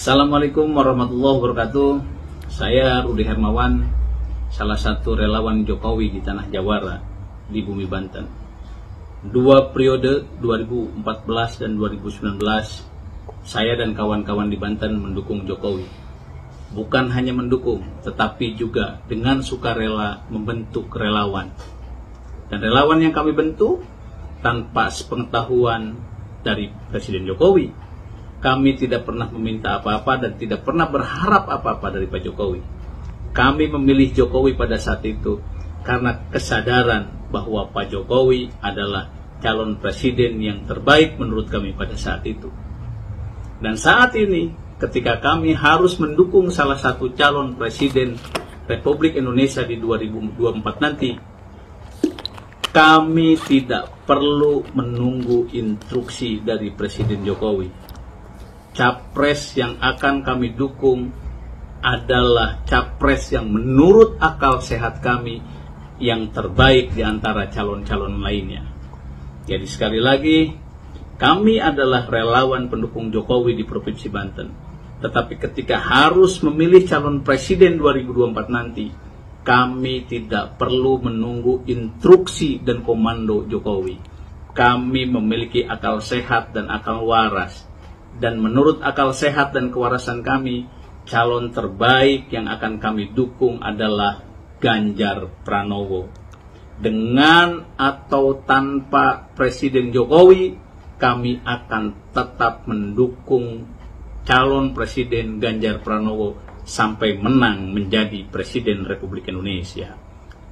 Assalamualaikum warahmatullahi wabarakatuh. Saya Rudi Hermawan, salah satu relawan Jokowi di Tanah Jawara di Bumi Banten. 2 periode 2014 dan 2019 saya dan kawan-kawan di Banten mendukung Jokowi. Bukan hanya mendukung, tetapi juga dengan sukarela membentuk relawan. Dan relawan yang kami bentuk tanpa sepengetahuan dari Presiden Jokowi. Kami tidak pernah meminta apa-apa dan tidak pernah berharap apa-apa dari Pak Jokowi. Kami memilih Jokowi pada saat itu karena kesadaran bahwa Pak Jokowi adalah calon presiden yang terbaik menurut kami pada saat itu. Dan saat ini, ketika kami harus mendukung salah satu calon presiden Republik Indonesia di 2024 nanti, kami tidak perlu menunggu instruksi dari Presiden Jokowi. Capres yang akan kami dukung adalah capres yang menurut akal sehat kami yang terbaik di antara calon-calon lainnya. Jadi sekali lagi, kami adalah relawan pendukung Jokowi di Provinsi Banten. Tetapi ketika harus memilih calon presiden 2024 nanti, kami tidak perlu menunggu instruksi dan komando Jokowi. Kami memiliki akal sehat dan akal waras. Dan menurut akal sehat dan kewarasan kami, calon terbaik yang akan kami dukung adalah Ganjar Pranowo. Dengan atau tanpa Presiden Jokowi, kami akan tetap mendukung calon Presiden Ganjar Pranowo sampai menang menjadi Presiden Republik Indonesia.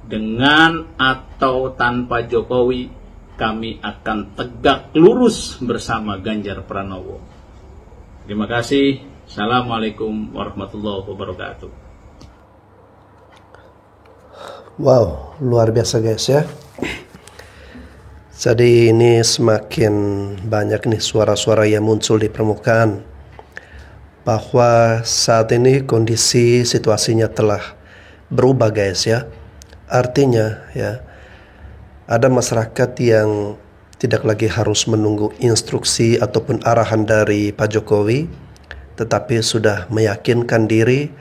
Dengan atau tanpa Jokowi, kami akan tegak lurus bersama Ganjar Pranowo. Terima kasih. Assalamualaikum warahmatullahi wabarakatuh. Wow, luar biasa guys ya. Jadi ini semakin banyak nih suara-suara yang muncul di permukaan bahwa saat ini kondisi situasinya telah berubah guys ya. Artinya ya, ada masyarakat yang tidak lagi harus menunggu instruksi ataupun arahan dari Pak Jokowi, tetapi sudah meyakinkan diri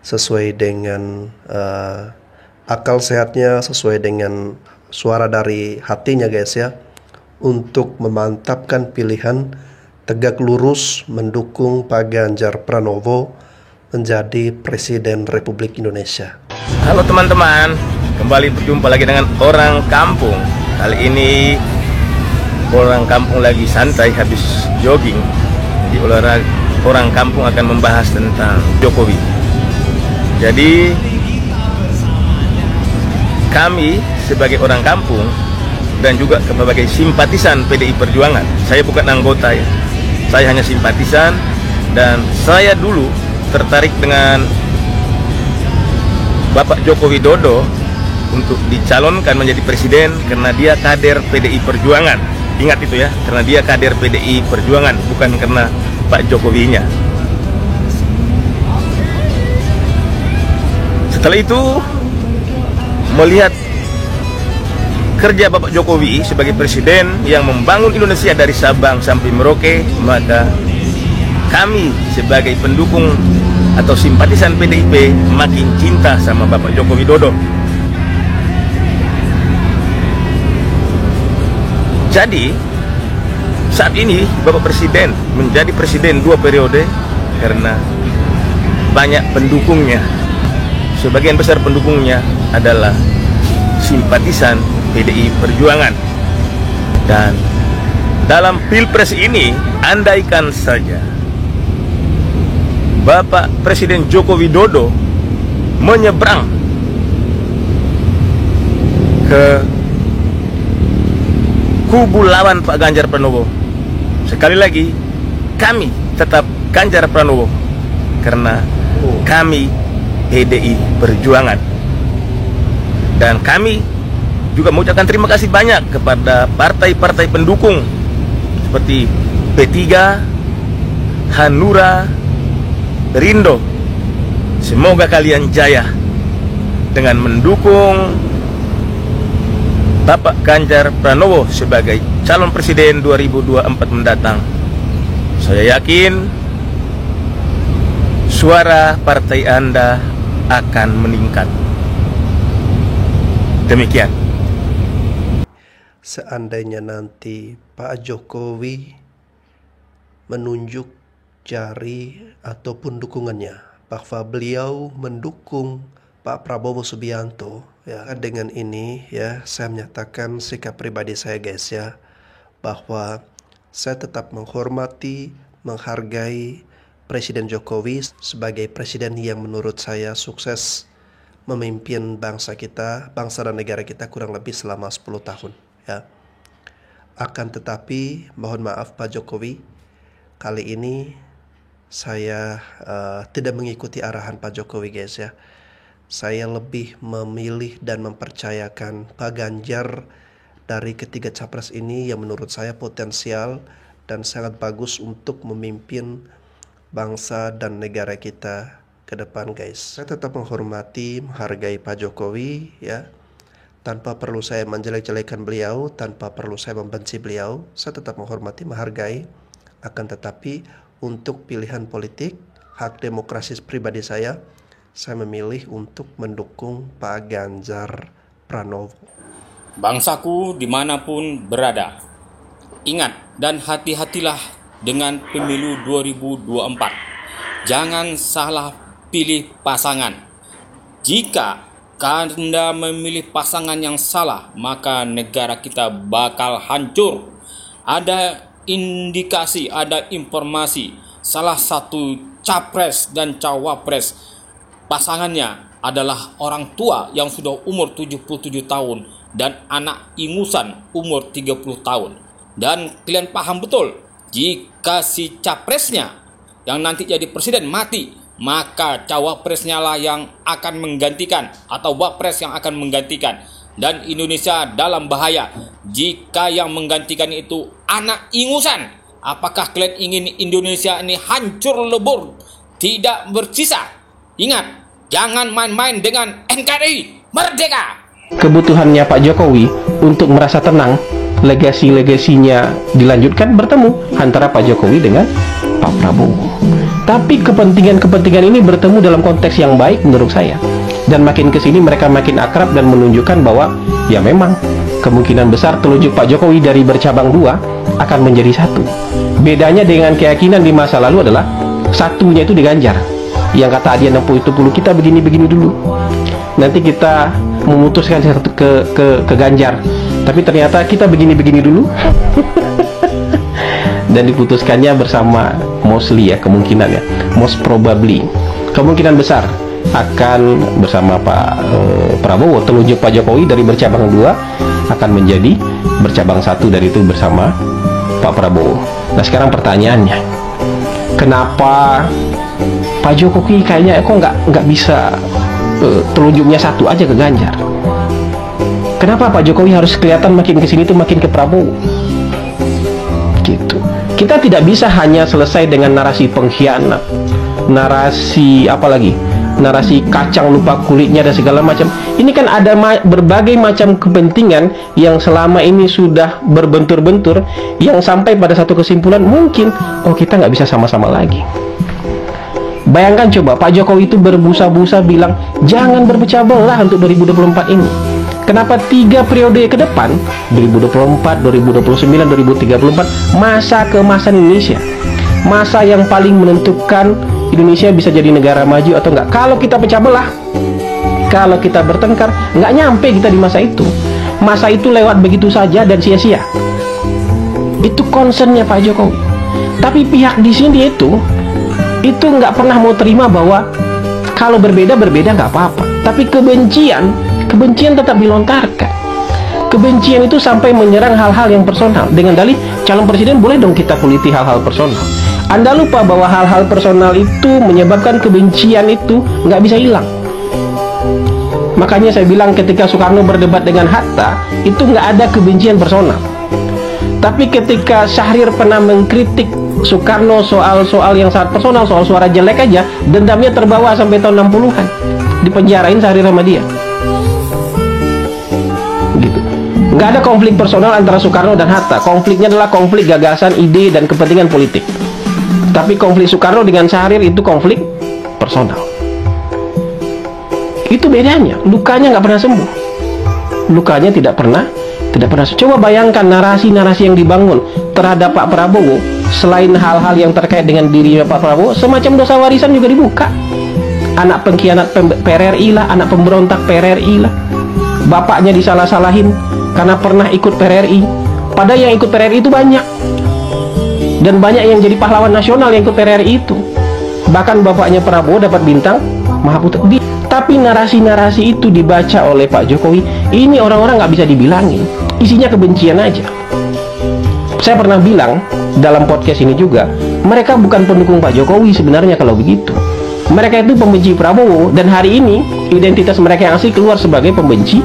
sesuai dengan akal sehatnya, sesuai dengan suara dari hatinya guys ya, untuk memantapkan pilihan tegak lurus mendukung Pak Ganjar Pranowo menjadi Presiden Republik Indonesia. Halo teman-teman, kembali berjumpa lagi dengan Orang Kampung. Kali ini Orang Kampung lagi santai habis jogging. Di olahraga Orang Kampung akan membahas tentang Jokowi. Jadi kami sebagai orang kampung dan juga sebagai simpatisan PDI Perjuangan, saya bukan anggota ya, saya hanya simpatisan, dan saya dulu tertarik dengan Bapak Joko Widodo untuk dicalonkan menjadi presiden karena dia kader PDI Perjuangan. Ingat itu ya, karena dia kader PDI Perjuangan, bukan karena Pak Jokowinya. Setelah itu, melihat kerja Bapak Jokowi sebagai presiden yang membangun Indonesia dari Sabang sampai Merauke, maka kami sebagai pendukung atau simpatisan PDIP makin cinta sama Bapak Joko Widodo. Jadi saat ini Bapak Presiden menjadi presiden 2 periode karena banyak pendukungnya. Sebagian besar pendukungnya adalah simpatisan PDI Perjuangan. Dan dalam Pilpres ini, andaikan saja Bapak Presiden Joko Widodo menyeberang ke kubu lawan Pak Ganjar Pranowo, sekali lagi kami tetap Ganjar Pranowo karena kami PDI Perjuangan. Dan kami juga mengucapkan terima kasih banyak kepada partai-partai pendukung seperti P3, Hanura, Rindo. Semoga kalian jaya dengan mendukung Bapak Ganjar Pranowo sebagai calon presiden 2024 mendatang. Saya yakin suara partai Anda akan meningkat. Demikian. Seandainya nanti Pak Jokowi menunjuk jari ataupun dukungannya bahwa beliau mendukung Pak Prabowo Subianto, ya, dengan ini ya saya menyatakan sikap pribadi saya guys ya, bahwa saya tetap menghormati, menghargai Presiden Jokowi sebagai presiden yang menurut saya sukses memimpin bangsa kita, bangsa dan negara kita kurang lebih selama 10 tahun ya. Akan tetapi mohon maaf Pak Jokowi, kali ini saya tidak mengikuti arahan Pak Jokowi guys ya. Saya lebih memilih dan mempercayakan Pak Ganjar dari ketiga capres ini yang menurut saya potensial dan sangat bagus untuk memimpin bangsa dan negara kita ke depan guys. Saya tetap menghormati, menghargai Pak Jokowi ya. Tanpa perlu saya menjelek-jelekan beliau, tanpa perlu saya membenci beliau, saya tetap menghormati, menghargai. Akan tetapi untuk pilihan politik, hak demokrasi pribadi saya memilih untuk mendukung Pak Ganjar Pranowo. Bangsaku dimanapun berada, ingat dan hati-hatilah dengan pemilu 2024. Jangan salah pilih pasangan. Jika Anda memilih pasangan yang salah, maka negara kita bakal hancur. Ada indikasi, ada informasi, salah satu capres dan cawapres pasangannya adalah orang tua yang sudah umur 77 tahun dan anak ingusan umur 30 tahun. Dan kalian paham betul, jika si capresnya yang nanti jadi presiden mati, maka cawapresnya lah yang akan menggantikan atau wapres yang akan menggantikan. Dan Indonesia dalam bahaya jika yang menggantikan itu anak ingusan. Apakah kalian ingin Indonesia ini hancur lebur, tidak bersisa? Ingat, jangan main-main dengan NKRI merdeka. Kebutuhannya Pak Jokowi untuk merasa tenang, legasi-legasinya dilanjutkan, bertemu antara Pak Jokowi dengan Pak Prabowo. Tapi kepentingan-kepentingan ini bertemu dalam konteks yang baik menurut saya. Dan makin kesini mereka makin akrab dan menunjukkan bahwa ya memang kemungkinan besar telunjuk Pak Jokowi dari bercabang dua akan menjadi satu. Bedanya dengan keyakinan di masa lalu adalah satunya itu di Ganjar. Yang kata Adian 60 kita begini-begini dulu. Nanti kita memutuskan ke Ganjar. Tapi ternyata kita begini-begini dulu. Dan diputuskannya bersama mostly ya, kemungkinan ya, most probably, kemungkinan besar akan bersama Pak Prabowo. Telunjuk Pak Jokowi dari bercabang dua akan menjadi bercabang satu dari itu bersama Pak Prabowo. Nah sekarang pertanyaannya, kenapa Pak Jokowi kayaknya kok nggak bisa telunjuknya satu aja ke Ganjar? Kenapa Pak Jokowi harus kelihatan makin kesini tuh makin ke Prabowo? Gitu. Kita tidak bisa hanya selesai dengan narasi pengkhianat, narasi apa lagi, narasi kacang lupa kulitnya dan segala macam. Ini kan ada berbagai macam kepentingan yang selama ini sudah berbentur-bentur, yang sampai pada satu kesimpulan mungkin, oh kita nggak bisa sama-sama lagi. Bayangkan coba Pak Jokowi itu berbusa-busa bilang jangan berpecah belah untuk 2024 ini. Kenapa 3 periode ke depan, 2024, 2029, 2034, masa keemasan Indonesia, masa yang paling menentukan Indonesia bisa jadi negara maju atau enggak. Kalau kita pecah belah, kalau kita bertengkar, nggak nyampe kita di masa itu. Masa itu lewat begitu saja dan sia-sia. Itu concernnya Pak Jokowi. Tapi pihak di sini itu nggak pernah mau terima bahwa kalau berbeda nggak apa-apa. Tapi kebencian tetap dilontarkan. Kebencian itu sampai menyerang hal-hal yang personal dengan dalih calon presiden boleh dong kita kuliti hal-hal personal. Anda lupa bahwa hal-hal personal itu menyebabkan kebencian itu nggak bisa hilang. Makanya saya bilang ketika Soekarno berdebat dengan Hatta itu nggak ada kebencian personal. Tapi ketika Syahrir pernah mengkritik Soekarno soal yang sangat personal, soal suara jelek aja, dendamnya terbawa sampai tahun 60-an. Dipenjarain Syahrir sama dia. Gitu. Nggak ada konflik personal antara Soekarno dan Hatta. Konfliknya adalah konflik gagasan, ide, dan kepentingan politik. Tapi konflik Soekarno dengan Syahrir itu konflik personal. Itu bedanya. Lukanya nggak pernah sembuh. Lukanya tidak pernah. Coba bayangkan narasi-narasi yang dibangun terhadap Pak Prabowo, selain hal-hal yang terkait dengan dirinya Pak Prabowo, semacam dosa warisan juga dibuka. Anak pengkhianat PRRI lah, anak pemberontak PRRI lah. Bapaknya disalah-salahin karena pernah ikut PRRI. Padahal yang ikut PRRI itu banyak. Dan banyak yang jadi pahlawan nasional yang ikut PRRI itu. Bahkan bapaknya Prabowo dapat bintang Mahaputra. Tapi narasi-narasi itu dibaca oleh Pak Jokowi, ini orang-orang nggak bisa dibilangin. Isinya kebencian aja. Saya pernah bilang dalam podcast ini juga, mereka bukan pendukung Pak Jokowi sebenarnya kalau begitu. Mereka itu pembenci Prabowo, dan hari ini identitas mereka yang asli keluar sebagai pembenci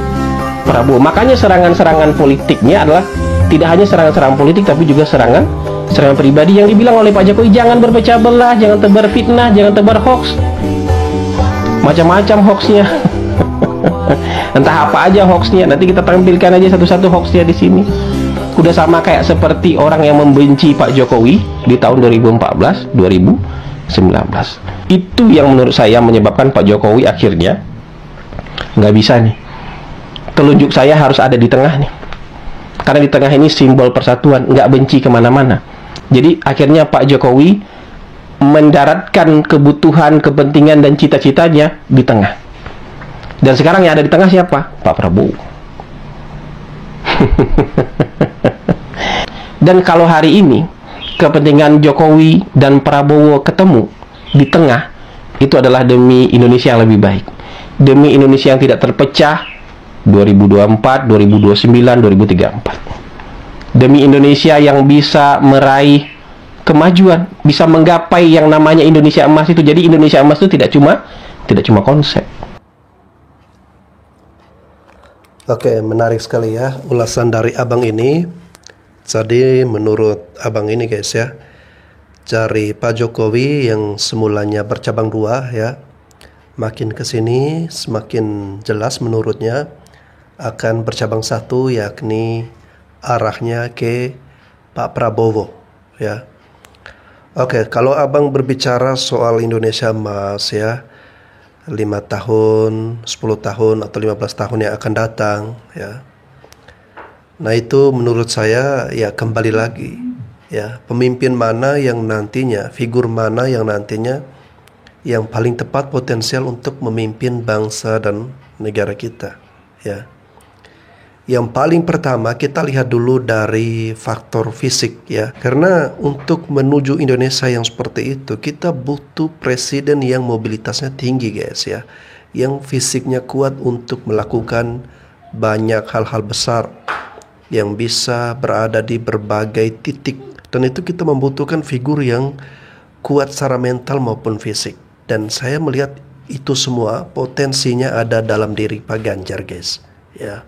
Prabowo. Makanya serangan-serangan politiknya adalah tidak hanya serangan-serangan politik, tapi juga serangan pribadi yang dibilang oleh Pak Jokowi, jangan berpecah belah, jangan tebar fitnah, jangan tebar hoax. Macam-macam hoaxnya. Entah apa aja hoaxnya, nanti kita tampilkan aja satu-satu hoaxnya di sini. Udah sama kayak seperti orang yang membenci Pak Jokowi di tahun 2014, 2019. Itu yang menurut saya menyebabkan Pak Jokowi akhirnya nggak bisa nih. Telunjuk saya harus ada di tengah nih. Karena di tengah ini simbol persatuan, nggak benci kemana-mana. Jadi akhirnya Pak Jokowi mendaratkan kebutuhan, kepentingan, dan cita-citanya di tengah. Dan sekarang yang ada di tengah siapa? Pak Prabowo. Dan kalau hari ini kepentingan Jokowi dan Prabowo ketemu di tengah, itu adalah demi Indonesia yang lebih baik, demi Indonesia yang tidak terpecah 2024, 2029, 2034, demi Indonesia yang bisa meraih kemajuan, bisa menggapai yang namanya Indonesia Emas itu. Jadi Indonesia Emas itu tidak cuma konsep. Oke, menarik sekali ya ulasan dari abang ini. Jadi menurut abang ini guys ya, dari Pak Jokowi yang semulanya bercabang dua ya, makin kesini semakin jelas menurutnya akan bercabang satu, yakni arahnya ke Pak Prabowo ya. Oke, kalau abang berbicara soal Indonesia Emas ya, 5 tahun, 10 tahun, atau 15 tahun yang akan datang ya. Nah itu menurut saya ya kembali lagi ya, pemimpin mana yang nantinya, figur mana yang nantinya yang paling tepat potensial untuk memimpin bangsa dan negara kita ya. Yang paling pertama kita lihat dulu dari faktor fisik ya. Karena untuk menuju Indonesia yang seperti itu kita butuh presiden yang mobilitasnya tinggi guys ya. Yang fisiknya kuat untuk melakukan banyak hal-hal besar, yang bisa berada di berbagai titik. Dan itu kita membutuhkan figur yang kuat secara mental maupun fisik. Dan saya melihat itu semua potensinya ada dalam diri Pak Ganjar guys ya.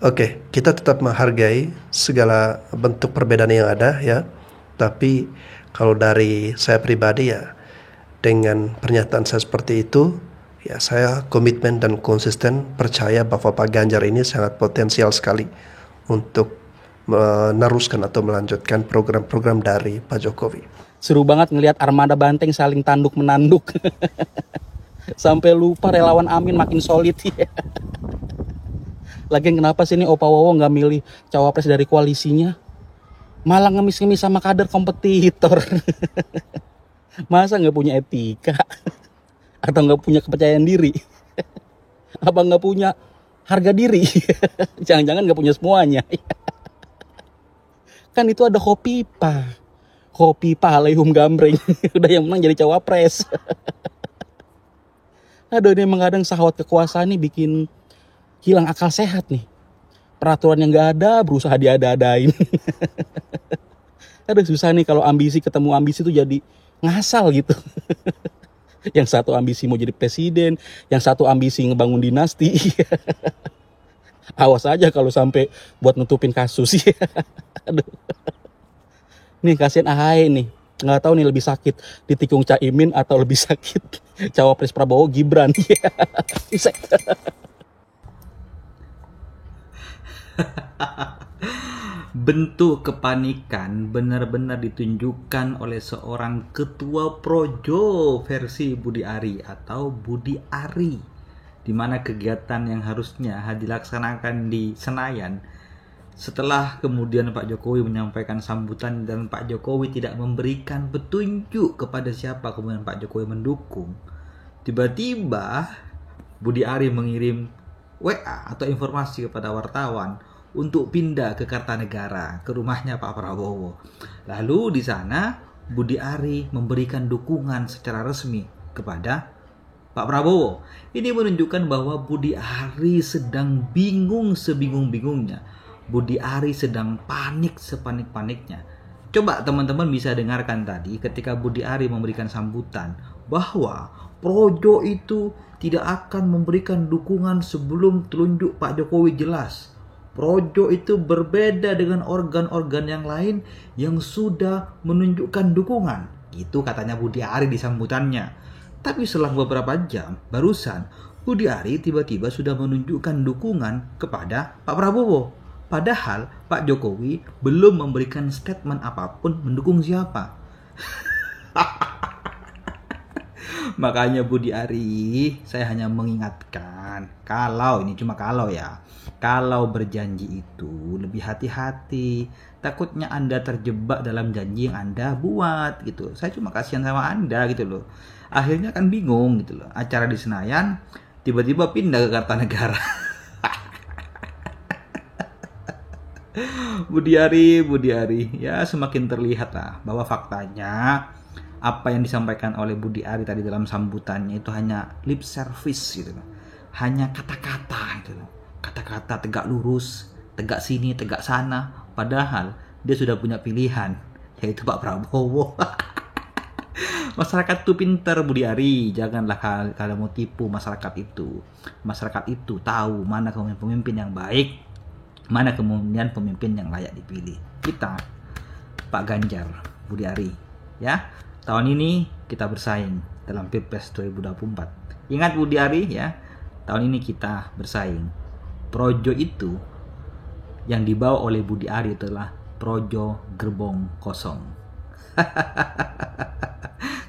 Oke, kita tetap menghargai segala bentuk perbedaan yang ada ya. Tapi kalau dari saya pribadi ya, dengan pernyataan saya seperti itu, ya saya komitmen dan konsisten percaya bahwa Pak Ganjar ini sangat potensial sekali untuk meneruskan atau melanjutkan program-program dari Pak Jokowi. Seru banget ngelihat armada banteng saling tanduk-menanduk. Sampai lupa relawan Amin makin solid ya. Lagian kenapa sih ini Opa Wowo nggak milih cawapres dari koalisinya? Malah ngemis-ngemis sama kader kompetitor. Masa nggak punya etika? Atau nggak punya kepercayaan diri? Apa nggak punya harga diri? Jangan-jangan nggak punya semuanya. Kan itu ada Khopipa Alaikum Gambreng. Udah yang menang jadi cawapres. Aduh, ini mengadang sahwat kekuasaan nih bikin hilang akal sehat nih. Peraturan yang gak ada berusaha diada-adain. Aduh susah nih kalau ambisi ketemu ambisi tuh jadi ngasal gitu. Yang satu ambisi mau jadi presiden, yang satu ambisi ngebangun dinasti. Awas aja kalau sampai buat nutupin kasus. Aduh. Nih kasihan AHY nih. Nggak tahu nih lebih sakit ditikung Caimin atau lebih sakit cawapres Prabowo Gibran. Bentuk kepanikan benar-benar ditunjukkan oleh seorang ketua Projo versi Budi Ari atau Budi Ari, di mana kegiatan yang harusnya dilaksanakan di Senayan setelah kemudian Pak Jokowi menyampaikan sambutan dan Pak Jokowi tidak memberikan petunjuk kepada siapa kemudian Pak Jokowi mendukung, tiba-tiba Budi Ari mengirim WA atau informasi kepada wartawan untuk pindah ke Kartanegara, ke rumahnya Pak Prabowo. Lalu di sana Budi Ari memberikan dukungan secara resmi kepada Pak Prabowo. Ini menunjukkan bahwa Budi Ari sedang bingung sebingung-bingungnya. Budi Ari sedang panik sepanik-paniknya. Coba teman-teman bisa dengarkan tadi ketika Budi Ari memberikan sambutan bahwa Projo itu tidak akan memberikan dukungan sebelum telunjuk Pak Jokowi jelas. Projo itu berbeda dengan organ-organ yang lain yang sudah menunjukkan dukungan. Gitu katanya Budi Ari di sambutannya. Tapi setelah beberapa jam, barusan Budi Ari tiba-tiba sudah menunjukkan dukungan kepada Pak Prabowo. Padahal Pak Jokowi belum memberikan statement apapun mendukung siapa. Makanya Budi Ari, saya hanya mengingatkan, kalau ini cuma kalau ya, kalau berjanji itu lebih hati-hati. Takutnya Anda terjebak dalam janji yang Anda buat gitu. Saya cuma kasihan sama Anda gitu loh. Akhirnya kan bingung gitu loh. Acara di Senayan tiba-tiba pindah ke Kartanegara. Budi Ari, ya semakin terlihat lah bahwa faktanya apa yang disampaikan oleh Budi Ari tadi dalam sambutannya itu hanya lip service gitu loh. Hanya kata-kata gitu loh. Kata-kata tegak lurus, tegak sini, tegak sana. Padahal dia sudah punya pilihan, yaitu Pak Prabowo. Masyarakat itu pintar Budi Ari. Janganlah kalau mau tipu masyarakat itu. Masyarakat itu tahu mana pemimpin yang baik, mana kemudian pemimpin yang layak dipilih. Kita, Pak Ganjar, Budi Ari, ya. Tahun ini kita bersaing dalam Pilpres 2024. Ingat Budi Ari ya, tahun ini kita bersaing. Projo itu yang dibawa oleh Budi Ari adalah Projo gerbong kosong.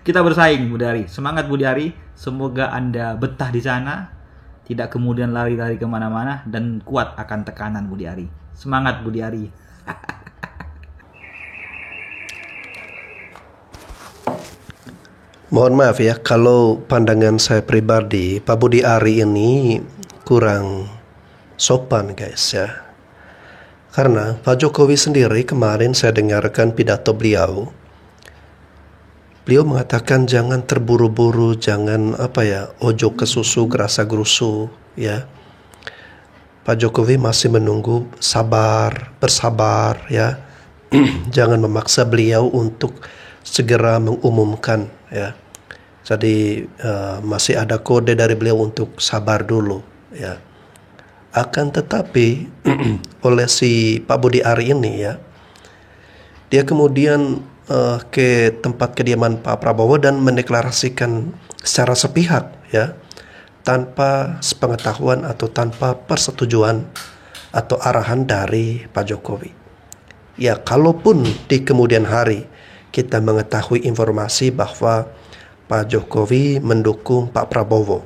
Kita bersaing Budi Ari. Semangat Budi Ari. Semoga Anda betah di sana, tidak kemudian lari-lari kemana-mana, dan kuat akan tekanan Budi Ari. Semangat Budi Ari. Mohon maaf ya, kalau pandangan saya pribadi, Pak Budi Ari ini kurang sopan guys ya. Karena Pak Jokowi sendiri kemarin saya dengarkan pidato beliau. Beliau mengatakan jangan terburu-buru, jangan ojo ke susu gerasa gerusu ya. Pak Jokowi masih menunggu, bersabar ya. Jangan memaksa beliau untuk segera mengumumkan ya. Jadi masih ada kode dari beliau untuk sabar dulu ya. Akan tetapi oleh si Pak Budi Ari ini ya, dia kemudian ke tempat kediaman Pak Prabowo dan mendeklarasikan secara sepihak ya, tanpa sepengetahuan atau tanpa persetujuan atau arahan dari Pak Jokowi. Ya, kalaupun di kemudian hari kita mengetahui informasi bahwa Pak Jokowi mendukung Pak Prabowo,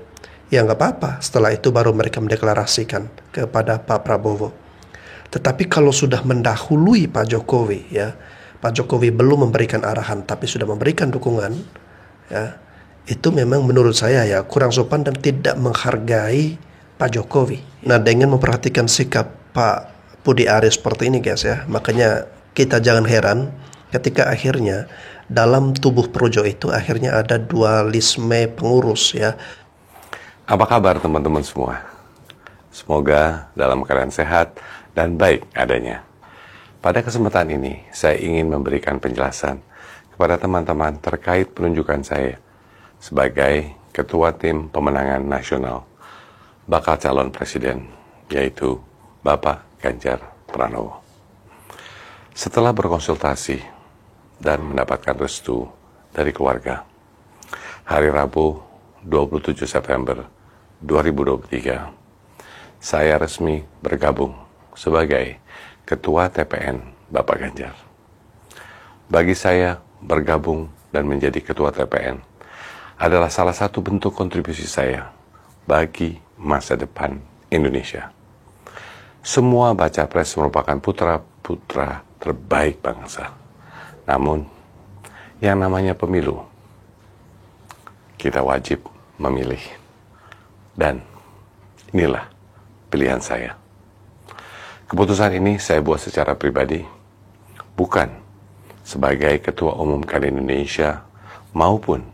ya nggak apa-apa, setelah itu baru mereka mendeklarasikan kepada Pak Prabowo. Tetapi kalau sudah mendahului Pak Jokowi ya, Pak Jokowi belum memberikan arahan tapi sudah memberikan dukungan ya, itu memang menurut saya ya kurang sopan dan tidak menghargai Pak Jokowi. Nah, dengan memperhatikan sikap Pak Budi Ari seperti ini guys ya, makanya kita jangan heran ketika akhirnya dalam tubuh Projo itu akhirnya ada dualisme pengurus ya. Apa kabar teman-teman semua? Semoga dalam keadaan sehat dan baik adanya. Pada kesempatan ini, saya ingin memberikan penjelasan kepada teman-teman terkait penunjukan saya sebagai Ketua Tim Pemenangan Nasional bakal calon presiden, yaitu Bapak Ganjar Pranowo. Setelah berkonsultasi dan mendapatkan restu dari keluarga, hari Rabu 27 September 2023, saya resmi bergabung sebagai Ketua TPN Bapak Ganjar. Bagi saya, bergabung dan menjadi ketua TPN adalah salah satu bentuk kontribusi saya bagi masa depan Indonesia. Semua baca pres merupakan putra-putra terbaik bangsa. Namun, yang namanya pemilu, kita wajib memilih. Dan inilah pilihan saya. Keputusan ini saya buat secara pribadi, bukan sebagai Ketua Umum Kadin Indonesia maupun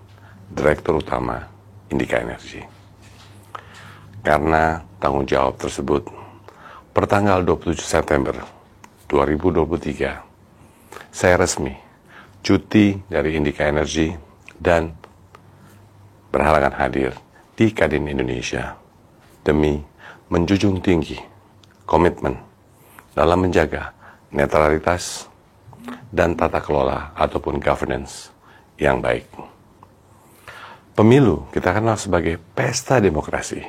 Direktur Utama Indika Energi. Karena tanggung jawab tersebut, pertanggal 27 September 2023, saya resmi cuti dari Indika Energi dan berhalangan hadir di Kadin Indonesia demi menjunjung tinggi komitmen dalam menjaga netralitas dan tata kelola ataupun governance yang baik. Pemilu kita kenal sebagai pesta demokrasi.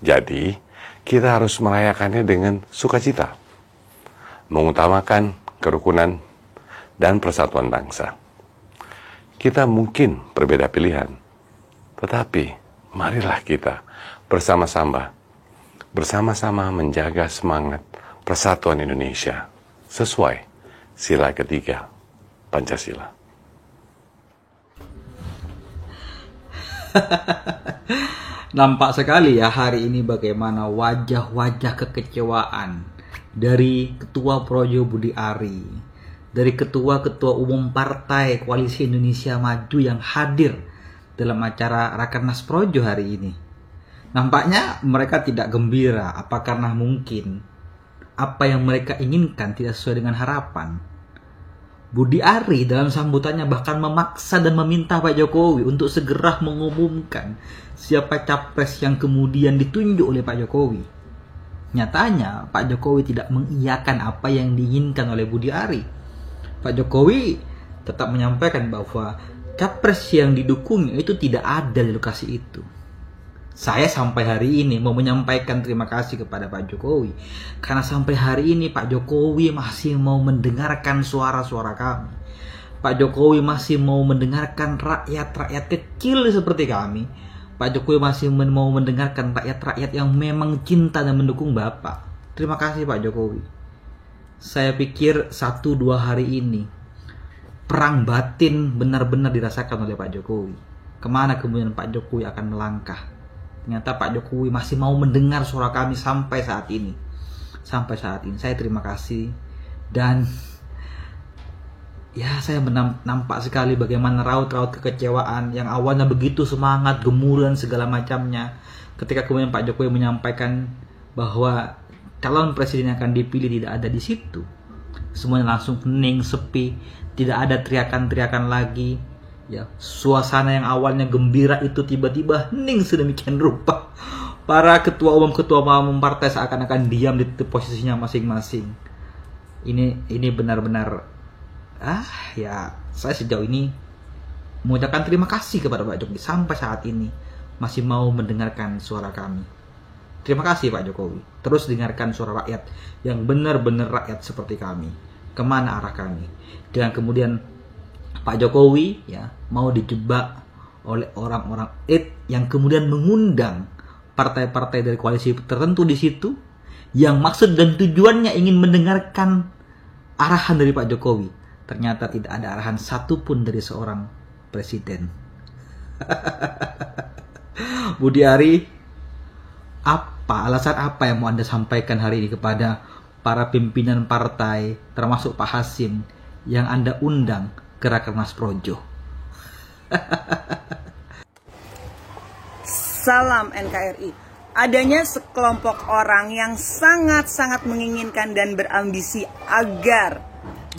Jadi, kita harus merayakannya dengan sukacita, mengutamakan kerukunan dan persatuan bangsa. Kita mungkin berbeda pilihan, tetapi marilah kita bersama-sama menjaga semangat persatuan Indonesia sesuai sila ketiga Pancasila. Nampak sekali ya hari ini bagaimana wajah-wajah kekecewaan dari Ketua Projo Budi Ari, dari ketua-ketua umum partai Koalisi Indonesia Maju yang hadir dalam acara Rakernas Projo hari ini. Nampaknya mereka tidak gembira, apa karena mungkin apa yang mereka inginkan tidak sesuai dengan harapan. Budi Ari dalam sambutannya bahkan memaksa dan meminta Pak Jokowi untuk segera mengumumkan siapa capres yang kemudian ditunjuk oleh Pak Jokowi. Nyatanya Pak Jokowi tidak mengiyakan apa yang diinginkan oleh Budi Ari. Pak Jokowi tetap menyampaikan bahwa capres yang didukungnya itu tidak ada di lokasi itu. Saya sampai hari ini mau menyampaikan terima kasih kepada Pak Jokowi, karena sampai hari ini Pak Jokowi masih mau mendengarkan suara-suara kami. Pak Jokowi masih mau mendengarkan rakyat-rakyat kecil seperti kami. Pak Jokowi masih mau mendengarkan rakyat-rakyat yang memang cinta dan mendukung Bapak. Terima kasih Pak Jokowi. Saya pikir 1-2 hari ini perang batin benar-benar dirasakan oleh Pak Jokowi. Kemana kemudian Pak Jokowi akan melangkah? Ternyata Pak Jokowi masih mau mendengar suara kami sampai saat ini. Sampai saat ini saya terima kasih. Dan ya saya nampak sekali bagaimana raut-raut kekecewaan yang awalnya begitu semangat, gemuruh segala macamnya. Ketika kemudian Pak Jokowi menyampaikan bahwa calon presiden yang akan dipilih tidak ada di situ, semuanya langsung hening, sepi, tidak ada teriakan-teriakan lagi. Ya, suasana yang awalnya gembira itu tiba-tiba hening sedemikian rupa. Para ketua umum partai seakan-akan diam di posisinya masing-masing. Ini benar-benar ya saya sejauh ini mengucapkan terima kasih kepada Pak Jokowi sampai saat ini masih mau mendengarkan suara kami. Terima kasih Pak Jokowi. Terus dengarkan suara rakyat yang benar-benar rakyat seperti kami. Kemana arah kami? Dengan kemudian Pak Jokowi ya mau dijebak oleh orang-orang yang kemudian mengundang partai-partai dari koalisi tertentu di situ yang maksud dan tujuannya ingin mendengarkan arahan dari Pak Jokowi. Ternyata tidak ada arahan satupun dari seorang presiden. Budi Ari, alasan apa yang mau Anda sampaikan hari ini kepada para pimpinan partai termasuk Pak Hasim yang Anda undang ke Rakernas Projo? Salam NKRI. Adanya sekelompok orang yang sangat-sangat menginginkan dan berambisi agar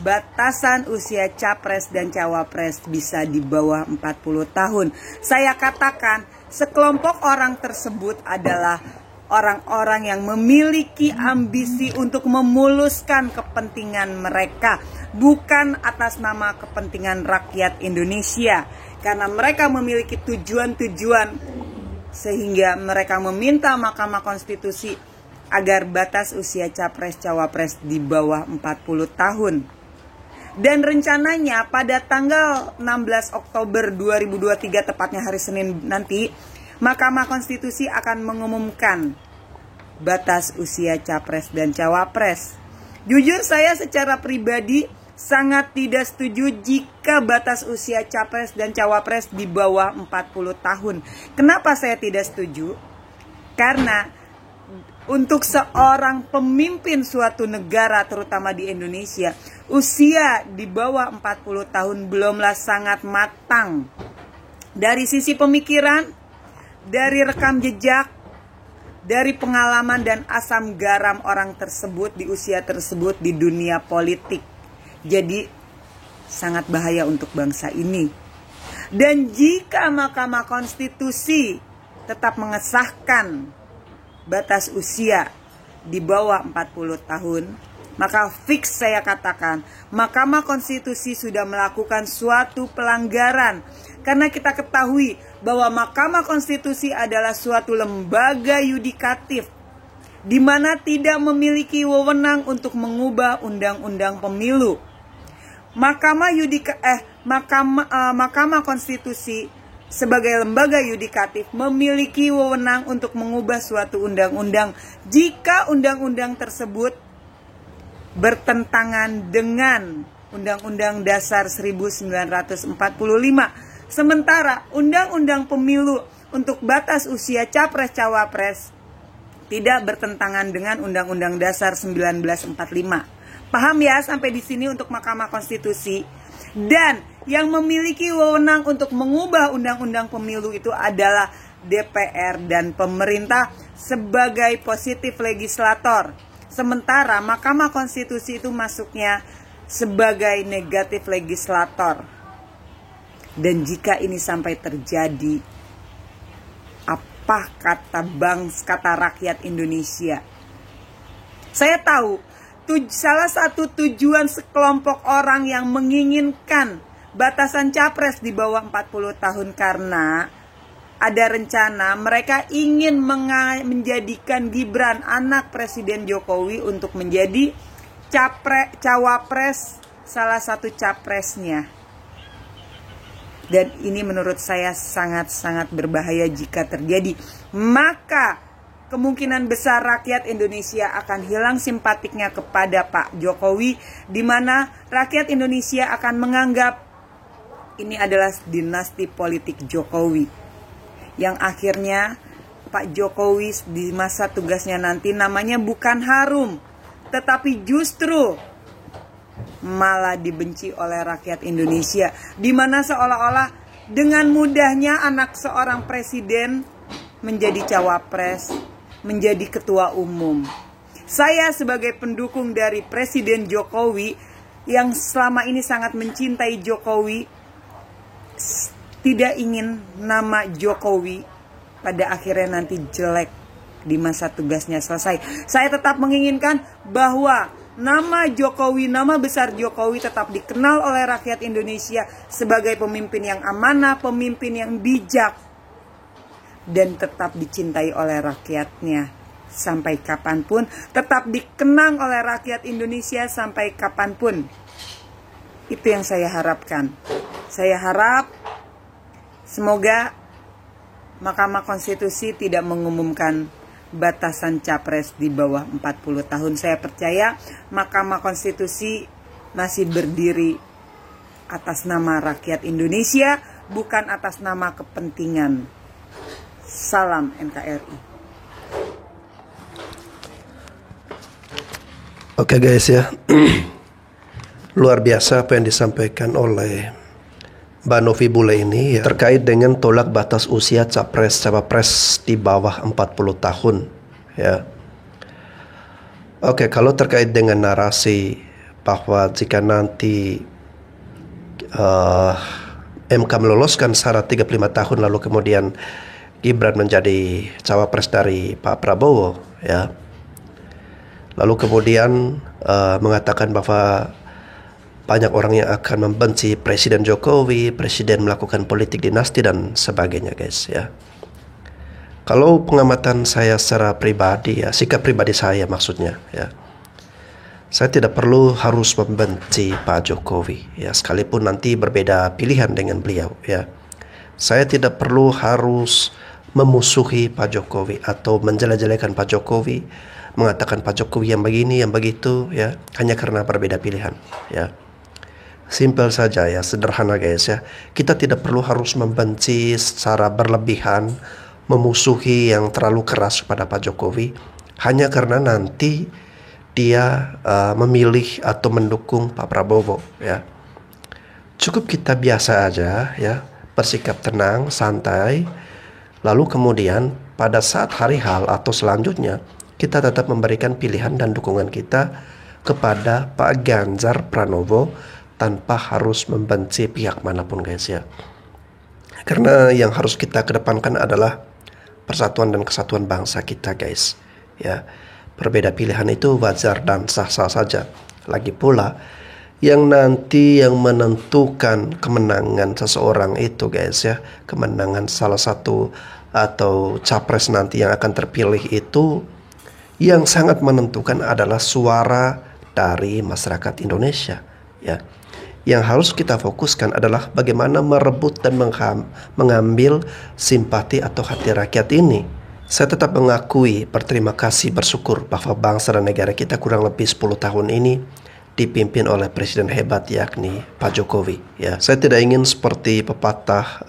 batasan usia capres dan cawapres bisa di bawah 40 tahun. Saya katakan sekelompok orang tersebut adalah orang-orang yang memiliki ambisi untuk memuluskan kepentingan mereka, bukan atas nama kepentingan rakyat Indonesia. Karena mereka memiliki tujuan-tujuan sehingga mereka meminta Mahkamah Konstitusi agar batas usia capres-cawapres di bawah 40 tahun. Dan rencananya pada tanggal 16 Oktober 2023, tepatnya hari Senin nanti, Mahkamah Konstitusi akan mengumumkan batas usia capres dan cawapres. Jujur saya secara pribadi sangat tidak setuju jika batas usia capres dan cawapres di bawah 40 tahun. Kenapa saya tidak setuju? Karena untuk seorang pemimpin suatu negara, terutama di Indonesia, usia di bawah 40 tahun belumlah sangat matang. Dari sisi pemikiran, dari rekam jejak, dari pengalaman dan asam garam orang tersebut di usia tersebut di dunia politik. Jadi sangat bahaya untuk bangsa ini. Dan jika Mahkamah Konstitusi tetap mengesahkan batas usia di bawah 40 tahun, maka fix saya katakan Mahkamah Konstitusi sudah melakukan suatu pelanggaran. Karena kita ketahui bahwa Mahkamah Konstitusi adalah suatu lembaga yudikatif di mana tidak memiliki wewenang untuk mengubah undang-undang pemilu. Mahkamah Konstitusi sebagai lembaga yudikatif memiliki wewenang untuk mengubah suatu undang-undang jika undang-undang tersebut bertentangan dengan Undang-Undang Dasar 1945. Sementara Undang-Undang Pemilu untuk batas usia capres-cawapres tidak bertentangan dengan Undang-Undang Dasar 1945. Paham ya sampai di sini untuk Mahkamah Konstitusi? Dan yang memiliki wewenang untuk mengubah Undang-Undang Pemilu itu adalah DPR dan pemerintah sebagai positif legislator. Sementara Mahkamah Konstitusi itu masuknya sebagai negatif legislator. Dan jika ini sampai terjadi, apa kata rakyat Indonesia? Saya tahu salah satu tujuan sekelompok orang yang menginginkan batasan capres di bawah 40 tahun karena ada rencana mereka ingin menjadikan Gibran anak Presiden Jokowi untuk menjadi cawapres, salah satu capresnya. Dan ini menurut saya sangat-sangat berbahaya jika terjadi. Maka kemungkinan besar rakyat Indonesia akan hilang simpatiknya kepada Pak Jokowi, di mana rakyat Indonesia akan menganggap ini adalah dinasti politik Jokowi. Yang akhirnya Pak Jokowi di masa tugasnya nanti namanya bukan harum, tetapi justru malah dibenci oleh rakyat Indonesia, di mana seolah-olah dengan mudahnya anak seorang presiden menjadi cawapres, menjadi ketua umum. Saya sebagai pendukung dari Presiden Jokowi yang selama ini sangat mencintai Jokowi, tidak ingin nama Jokowi pada akhirnya nanti jelek di masa tugasnya selesai. Saya tetap menginginkan bahwa nama Jokowi, nama besar Jokowi tetap dikenal oleh rakyat Indonesia sebagai pemimpin yang amanah, pemimpin yang bijak, dan tetap dicintai oleh rakyatnya sampai kapanpun, tetap dikenang oleh rakyat Indonesia sampai kapanpun. Itu yang saya harapkan. Saya harap semoga Mahkamah Konstitusi tidak mengumumkan batasan capres di bawah 40 tahun. Saya percaya Mahkamah Konstitusi masih berdiri atas nama rakyat Indonesia, bukan atas nama kepentingan. Salam NKRI. Oke guys ya, luar biasa apa yang disampaikan oleh Mbak Novi Bule ini ya, terkait dengan tolak batas usia capres-cawapres di bawah 40 tahun ya. Oke, kalau terkait dengan narasi bahwa jika nanti MK meloloskan syarat 35 tahun lalu kemudian Gibran menjadi cawapres dari Pak Prabowo ya, lalu kemudian mengatakan bahwa banyak orang yang akan membenci Presiden Jokowi, Presiden melakukan politik dinasti dan sebagainya guys ya. Kalau pengamatan saya secara pribadi ya, sikap pribadi saya maksudnya ya, Saya tidak perlu harus membenci Pak Jokowi, ya, sekalipun nanti berbeda pilihan dengan beliau, ya. Saya tidak perlu harus memusuhi Pak Jokowi atau menjelek-jelekan Pak Jokowi, mengatakan Pak Jokowi yang begini, yang begitu, ya, hanya karena berbeda pilihan, ya. Simple saja, ya, sederhana guys, ya. Kita tidak perlu harus membenci secara berlebihan, memusuhi yang terlalu keras kepada Pak Jokowi hanya karena nanti dia memilih atau mendukung Pak Prabowo, ya. Cukup kita biasa aja, ya, bersikap tenang, santai. Lalu kemudian pada saat hari hal atau selanjutnya kita tetap memberikan pilihan dan dukungan kita kepada Pak Ganjar Pranowo tanpa harus membenci pihak manapun guys, ya. Karena yang harus kita kedepankan adalah persatuan dan kesatuan bangsa kita guys, ya. Berbeda pilihan itu wajar dan sah-sah saja. Lagi pula yang nanti yang menentukan kemenangan seseorang itu guys, ya, kemenangan salah satu atau capres nanti yang akan terpilih itu, yang sangat menentukan adalah suara dari masyarakat Indonesia, ya. Yang harus kita fokuskan adalah bagaimana merebut dan mengambil simpati atau hati rakyat ini. Saya tetap mengakui, berterima kasih, bersyukur bahwa bangsa dan negara kita kurang lebih 10 tahun ini dipimpin oleh presiden hebat yakni Pak Jokowi, ya. Saya tidak ingin seperti pepatah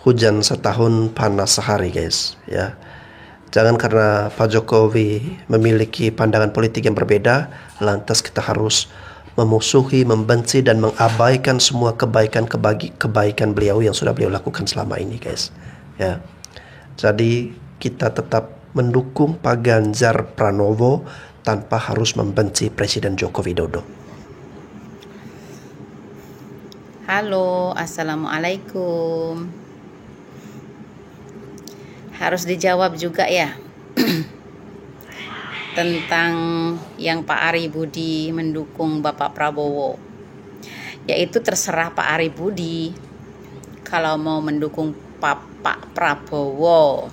hujan setahun panas sehari guys, ya. Jangan karena Pak Jokowi memiliki pandangan politik yang berbeda lantas kita harus memusuhi, membenci dan mengabaikan semua kebaikan beliau yang sudah beliau lakukan selama ini guys, ya. Jadi kita tetap mendukung Pak Ganjar Pranowo tanpa harus membenci Presiden Joko Widodo. Halo, assalamualaikum. Harus dijawab juga ya tentang yang Pak Ari Budi mendukung Bapak Prabowo. Yaitu terserah Pak Ari Budi kalau mau mendukung Pak Prabowo,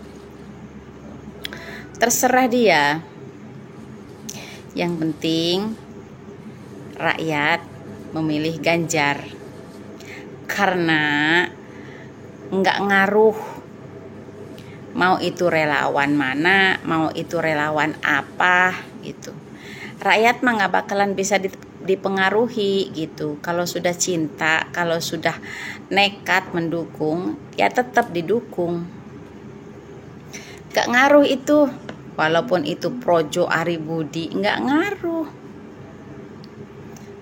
terserah dia. Yang penting rakyat memilih Ganjar karena nggak ngaruh mau itu relawan mana, mau itu relawan apa gitu. Rakyat mah nggak bakalan bisa dipengaruhi gitu. Kalau sudah cinta, kalau sudah nekat mendukung, ya tetap didukung. Gak ngaruh itu, walaupun itu Projo Ari Budi, gak ngaruh.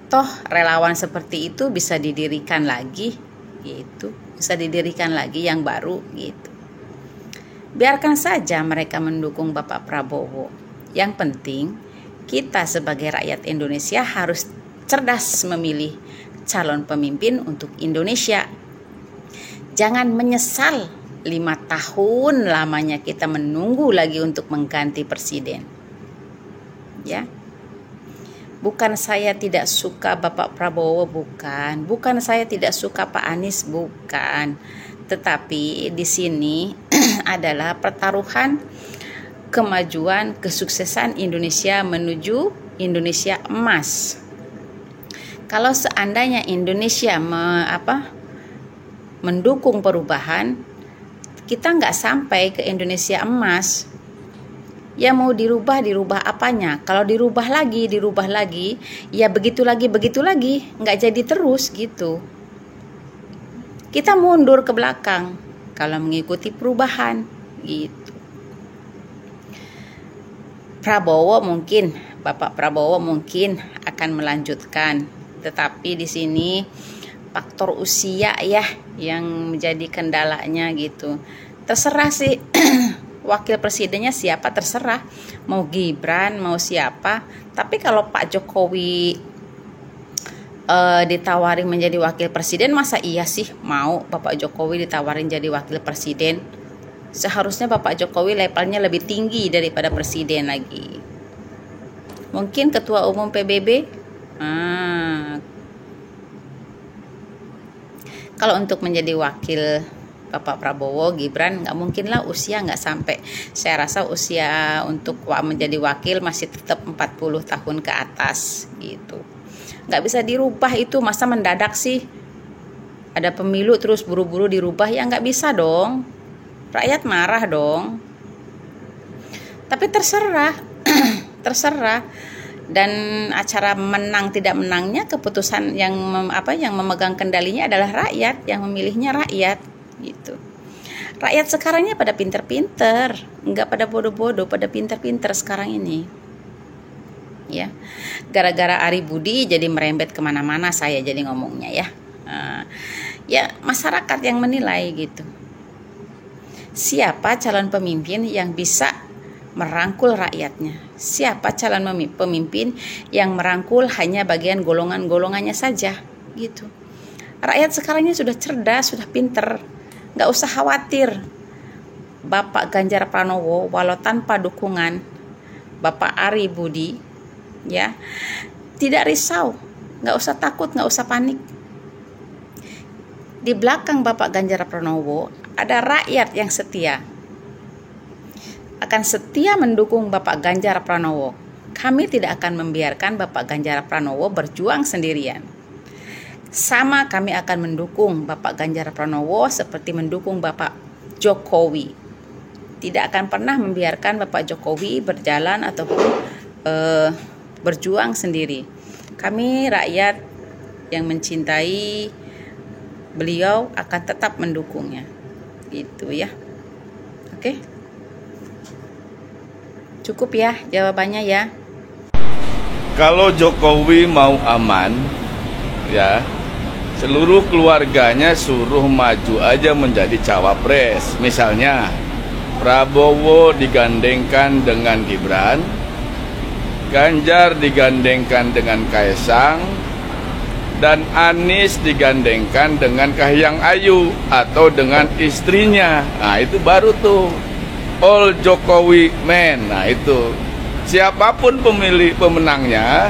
Toh relawan seperti itu bisa didirikan lagi gitu, bisa didirikan lagi yang baru gitu. Biarkan saja mereka mendukung Bapak Prabowo. Yang penting kita sebagai rakyat Indonesia harus cerdas memilih calon pemimpin untuk Indonesia. Jangan menyesal 5 tahun lamanya kita menunggu lagi untuk mengganti presiden. Ya. Bukan saya tidak suka Bapak Prabowo, bukan. Bukan saya tidak suka Pak Anies, bukan. Tetapi di sini adalah pertaruhan kemajuan, kesuksesan Indonesia menuju Indonesia emas. Kalau seandainya Indonesia mendukung perubahan, kita nggak sampai ke Indonesia emas. Ya mau dirubah apanya? Kalau dirubah lagi, ya begitu lagi, nggak jadi terus gitu. Kita mundur ke belakang kalau mengikuti perubahan gitu. Bapak Prabowo mungkin akan melanjutkan, tetapi di sini faktor usia ya yang menjadi kendalanya gitu. Terserah sih wakil presidennya siapa, terserah mau Gibran mau siapa. Tapi kalau Pak Jokowi ditawarin menjadi wakil presiden, masa iya sih mau Bapak Jokowi ditawarin jadi wakil presiden? Seharusnya Bapak Jokowi levelnya lebih tinggi daripada presiden lagi. Mungkin ketua umum PBB. Kalau untuk menjadi wakil Bapak Prabowo, Gibran, nggak mungkin lah usia nggak sampai. Saya rasa usia untuk menjadi wakil masih tetap 40 tahun ke atas gitu. Nggak bisa dirubah itu, masa mendadak sih? Ada pemilu terus buru-buru dirubah, ya nggak bisa dong. Rakyat marah dong. Tapi terserah, terserah. Dan acara menang tidak menangnya, keputusan yang memegang kendalinya adalah rakyat, yang memilihnya rakyat gitu. Rakyat sekarangnya pada pinter-pinter, nggak pada bodoh-bodoh, pada pinter-pinter sekarang ini. Ya, gara-gara Ari Budi jadi merembet kemana-mana saya jadi ngomongnya ya. Ya masyarakat yang menilai gitu. Siapa calon pemimpin yang bisa merangkul rakyatnya? Siapa calon pemimpin yang merangkul hanya bagian golongan-golongannya saja gitu. Rakyat sekarangnya sudah cerdas, sudah pinter, nggak usah khawatir. Bapak Ganjar Pranowo walau tanpa dukungan Bapak Ari Budi, ya tidak risau, nggak usah takut, nggak usah panik. Di belakang Bapak Ganjar Pranowo ada rakyat yang setia, akan setia mendukung Bapak Ganjar Pranowo. Kami tidak akan membiarkan Bapak Ganjar Pranowo berjuang sendirian. Sama kami akan mendukung Bapak Ganjar Pranowo seperti mendukung Bapak Jokowi. Tidak akan pernah membiarkan Bapak Jokowi berjalan ataupun berjuang sendiri. Kami rakyat yang mencintai beliau akan tetap mendukungnya. Gitu ya. Oke. Cukup ya jawabannya ya. Kalau Jokowi mau aman, ya seluruh keluarganya suruh maju aja menjadi cawapres. Misalnya Prabowo digandengkan dengan Gibran, Ganjar digandengkan dengan Kaesang, dan Anies digandengkan dengan Kahiyang Ayu atau dengan istrinya. Nah itu baru tuh all Jokowi men. Nah itu siapapun pemilih pemenangnya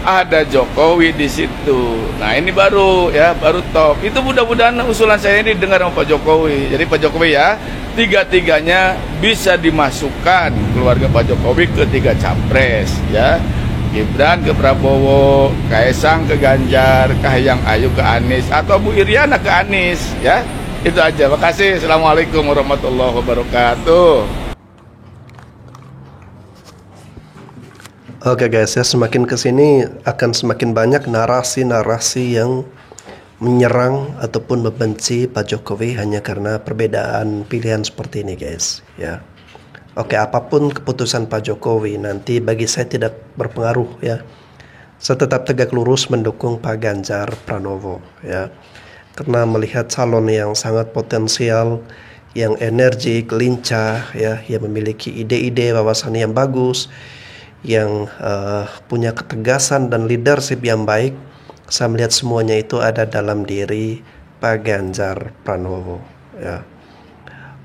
ada Jokowi di situ. Nah ini baru ya, baru top. Itu mudah-mudahan usulan saya ini dengar sama Pak Jokowi. Jadi Pak Jokowi ya, tiga-tiganya bisa dimasukkan keluarga Pak Jokowi ke 3 capres ya. Gibran ke Prabowo, Kaesang ke Ganjar, Kahiyang Ayu ke Anies, atau Bu Iriana ke Anies ya. Itu aja. Makasih. Assalamualaikum warahmatullahi wabarakatuh. Oke guys ya, semakin kesini akan semakin banyak narasi-narasi yang menyerang ataupun membenci Pak Jokowi hanya karena perbedaan pilihan seperti ini guys ya. Oke, apapun keputusan Pak Jokowi nanti bagi saya tidak berpengaruh ya. Saya tetap tegak lurus mendukung Pak Ganjar Pranowo ya. Karena melihat calon yang sangat potensial, yang energik, lincah ya, yang memiliki ide-ide wawasan yang bagus, yang punya ketegasan dan leadership yang baik. Saya melihat semuanya itu ada dalam diri Pak Ganjar Pranowo ya.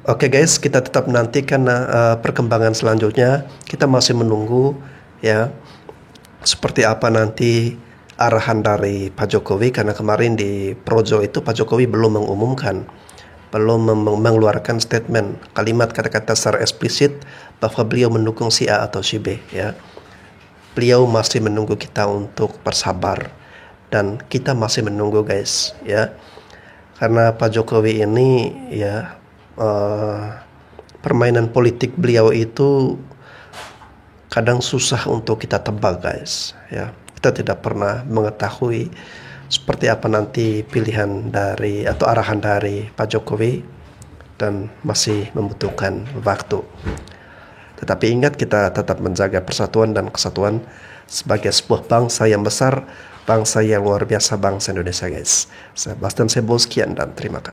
Oke guys, kita tetap nantikan perkembangan selanjutnya. Kita masih menunggu ya seperti apa nanti arahan dari Pak Jokowi, karena kemarin di Projo itu Pak Jokowi belum mengumumkan, belum mengeluarkan statement, kalimat kata-kata secara eksplisit bahwa beliau mendukung si A atau si B ya. Beliau masih menunggu kita untuk bersabar dan kita masih menunggu guys ya. Karena Pak Jokowi ini ya permainan politik beliau itu kadang susah untuk kita tebak guys ya. Kita tidak pernah mengetahui seperti apa nanti pilihan dari atau arahan dari Pak Jokowi dan masih membutuhkan waktu. Tetapi ingat, kita tetap menjaga persatuan dan kesatuan sebagai sebuah bangsa yang besar, bangsa yang luar biasa, bangsa Indonesia guys. Saya Bastian Sebo, sekian dan terima kasih.